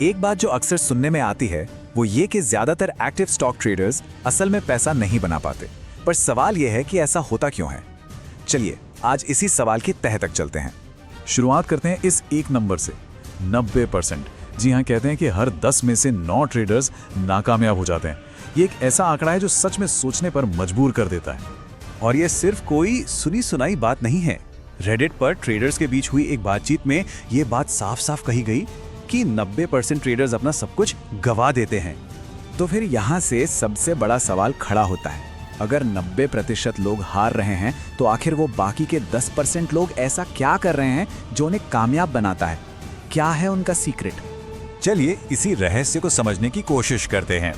एक बात जो अक्सर सुनने में आती है वो ये कि ज्यादातर एक्टिव स्टॉक ट्रेडर्स असल में पैसा नहीं बना पाते। पर सवाल ये है कि ऐसा होता क्यों है। चलिए आज इसी सवाल की तह तक चलते हैं। शुरुआत करते हैं इस एक नंबर से, 90%। जी हाँ, कहते हैं कि हर 10 में से 9 ट्रेडर्स नाकामयाब हो जाते हैं। ये एक ऐसा आंकड़ा है जो सच में सोचने पर मजबूर कर देता है। और ये सिर्फ कोई सुनी सुनाई बात नहीं है। रेडिट पर ट्रेडर्स के बीच हुई एक बातचीत में ये बात साफ साफ कही गई कि 90% ट्रेडर्स अपना सब कुछ गवा देते हैं। तो फिर यहाँ से सबसे बड़ा सवाल खड़ा होता है, अगर 90% लोग हार रहे हैं तो आखिर वो बाकी के 10% लोग ऐसा क्या कर रहे हैं जो उन्हें कामयाब बनाता है? क्या है उनका सीक्रेट? चलिए इसी रहस्य को समझने की कोशिश करते हैं।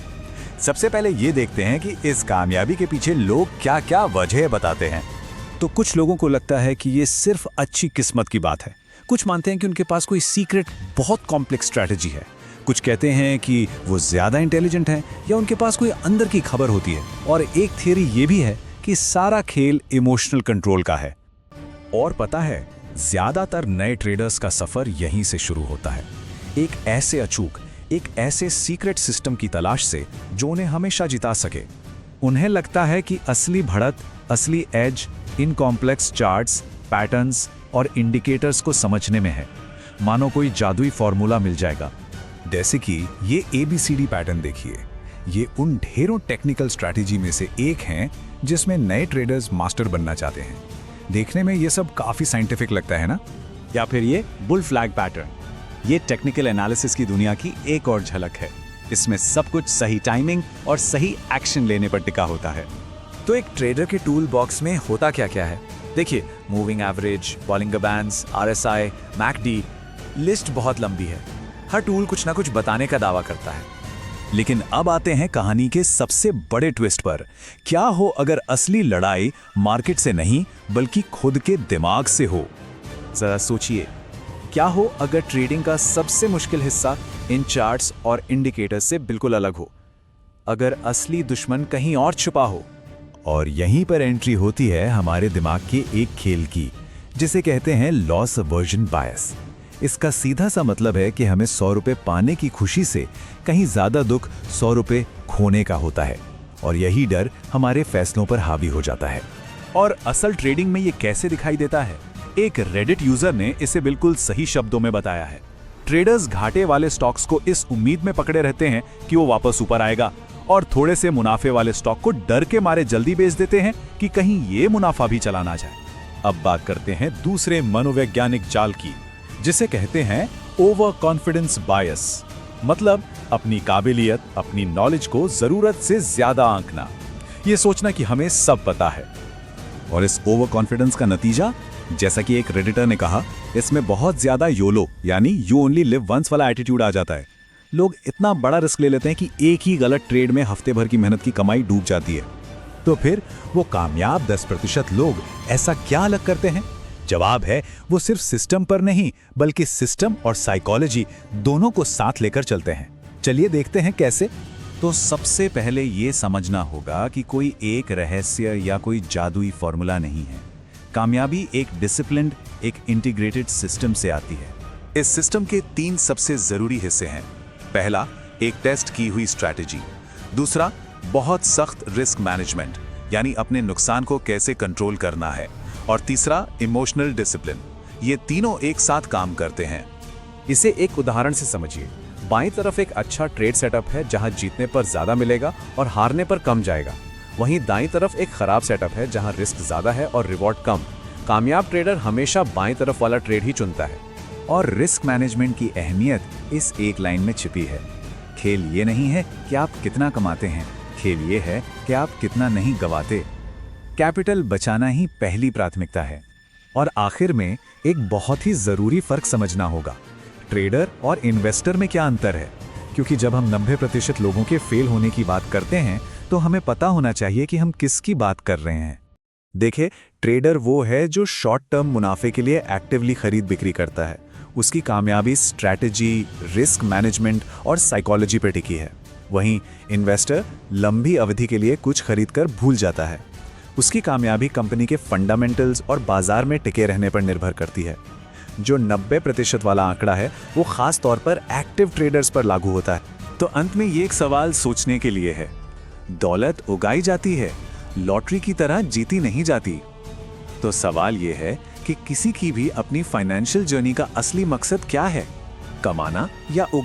सबसे पहले ये देखते हैं कि इस कामयाबी के पीछे लोग क्या क्या वजह बताते हैं। तो कुछ लोगों को लगता है कि ये सिर्फ अच्छी किस्मत की बात है। कुछ मानते हैं कि उनके पास कोई सीक्रेट बहुत कॉम्प्लेक्स स्ट्रैटेजी है। कुछ कहते हैं कि वो ज्यादा इंटेलिजेंट हैं या उनके पास कोई अंदर की खबर होती है। और एक थियरी ये भी है कि सारा खेल इमोशनल कंट्रोल का है। और पता है, ज्यादातर नए ट्रेडर्स का सफर यहीं से शुरू होता है, एक ऐसे अचूक, एक ऐसे सीक्रेट सिस्टम की तलाश से जो उन्हें हमेशा जिता सके। उन्हें लगता है कि असली बढ़त, असली edge in complex charts, patterns और इंडिकेटर्स को समझने में है। मानो कोई जादुई फॉर्मूला मिल जाएगा। जैसे कि ये ABCD पैटर्न देखिए, ये उन ढेरों टेक्निकल स्ट्रैटेजी में से एक हैं जिसमें नए ट्रेडर्स मास्टर बनना चाहते हैं। देखने में ये सब काफी साइंटिफिक लगता है ना? या फिर ये बुल फ्लैग पैटर्न, ये टेक्निकल एनालिसिस की दुनिया की एक और झलक है। इसमें सब कुछ सही टाइमिंग और सही एक्शन लेने पर टिका होता है। तो एक ट्रेडर के टूल बॉक्स में होता क्या क्या है? देखिए, moving average, Bollinger bands, RSI, MACD, list बहुत लंबी है। हर टूल कुछ ना कुछ बताने का दावा करता है। लेकिन अब आते हैं कहानी के सबसे बड़े ट्विस्ट पर। क्या हो अगर असली लड़ाई मार्केट से नहीं बल्कि खुद के दिमाग से हो? जरा सोचिए, क्या हो अगर ट्रेडिंग का सबसे मुश्किल हिस्सा इन चार्ट्स और इंडिकेटर्स से बिल्कुल अलग हो? अगर असली दुश्मन कहीं और छुपा हो? और यहीं पर एंट्री होती है हमारे दिमाग के एक खेल की, जिसे कहते हैं लॉस अवर्जन बायस। इसका सीधा सा मतलब है कि हमें 100 रुपए पाने की खुशी से कहीं ज्यादा दुख 100 रुपए खोने का होता है, और यही डर हमारे फैसलों पर हावी हो जाता है। और असल ट्रेडिंग में ये कैसे दिखाई देता है? एक रेडिट यूजर ने इसे बिल्कुल सही शब्दों में बताया है। ट्रेडर्स घाटे वाले स्टॉक्स को इस उम्मीद में पकड़े रहते हैं कि वो वापस ऊपर आएगा, और थोड़े से मुनाफे वाले स्टॉक को डर के मारे जल्दी बेच देते हैं कि कहीं ये मुनाफा भी चला ना जाए। अब बात करते हैं दूसरे मनोवैज्ञानिक जाल की, जिसे कहते हैं ओवर कॉन्फिडेंस बायस। मतलब अपनी काबिलियत, अपनी नॉलेज को जरूरत से ज्यादा आंकना, ये सोचना कि हमें सब पता है। और इस ओवर कॉन्फिडेंस का नतीजा, जैसा कि एक रेडिटर ने कहा, इसमें बहुत ज्यादा योलो यानी यू ओनली लिव वंस वाला एटीट्यूड आ जाता है। लोग इतना बड़ा रिस्क ले लेते हैं कि एक ही गलत ट्रेड में हफ्ते भर की मेहनत की कमाई डूब जाती है। तो फिर वो कामयाब 10% लोग ऐसा क्या अलग करते हैं? जवाब है, वो सिर्फ सिस्टम पर नहीं बल्कि सिस्टम और साइकोलॉजी दोनों को साथ लेकर चलते हैं। चलिए देखते हैं कैसे। तो सबसे पहले ये समझना होगा कि कोई एक रहस्य या कोई जादुई फॉर्मूला नहीं है। कामयाबी एक डिसिप्लिन्ड, एक इंटीग्रेटेड सिस्टम से आती है। इस सिस्टम के 3 सबसे जरूरी हिस्से हैं। पहला, एक टेस्ट की हुई स्ट्रैटेजी। दूसरा, बहुत सख्त रिस्क मैनेजमेंट, यानी अपने नुकसान को कैसे कंट्रोल करना है। और तीसरा, इमोशनल डिसिप्लिन। ये तीनों एक साथ काम करते हैं। इसे एक उदाहरण से समझिए। बाईं तरफ एक अच्छा ट्रेड सेटअप है जहां जीतने पर ज्यादा मिलेगा और हारने पर कम जाएगा। वहीं दाईं तरफ एक खराब सेटअप है जहां रिस्क ज्यादा है और रिवॉर्ड कम। कामयाब ट्रेडर हमेशा बाईं तरफ वाला ट्रेड ही चुनता है। और रिस्क मैनेजमेंट की अहमियत इस एक लाइन में छिपी है। खेल ये नहीं है कि आप कितना कमाते हैं, खेल ये है कि आप कितना नहीं गवाते। कैपिटल बचाना ही पहली प्राथमिकता है। और आखिर में एक बहुत ही जरूरी फर्क समझना होगा, ट्रेडर और इन्वेस्टर में क्या अंतर है। क्योंकि जब हम 90% लोगों के फेल होने की बात करते हैं तो हमें पता होना चाहिए कि हम किसकी बात कर रहे हैं। देखिए, ट्रेडर वो है जो शॉर्ट टर्म मुनाफे के लिए एक्टिवली खरीद बिक्री करता है। उसकी कामयाबी स्ट्रैटेजी, रिस्क मैनेजमेंट और साइकोलॉजी पर टिकी है। वहीं इन्वेस्टर लंबी अवधि के लिए कुछ खरीदकर भूल जाता है। उसकी कामयाबी कंपनी के फंडामेंटल्स और बाजार में टिके रहने पर निर्भर करती है। जो 90% वाला आंकड़ा है वो खास तौर पर एक्टिव ट्रेडर्स पर लागू होता है। तो अंत में ये एक सवाल सोचने के लिए है, दौलत उगाई जाती है, लॉटरी की तरह जीती नहीं जाती। तो सवाल ये है कि किसी की भी अपनी फाइनेंशियल जर्नी का असली मकसद क्या है, कमाना या उगा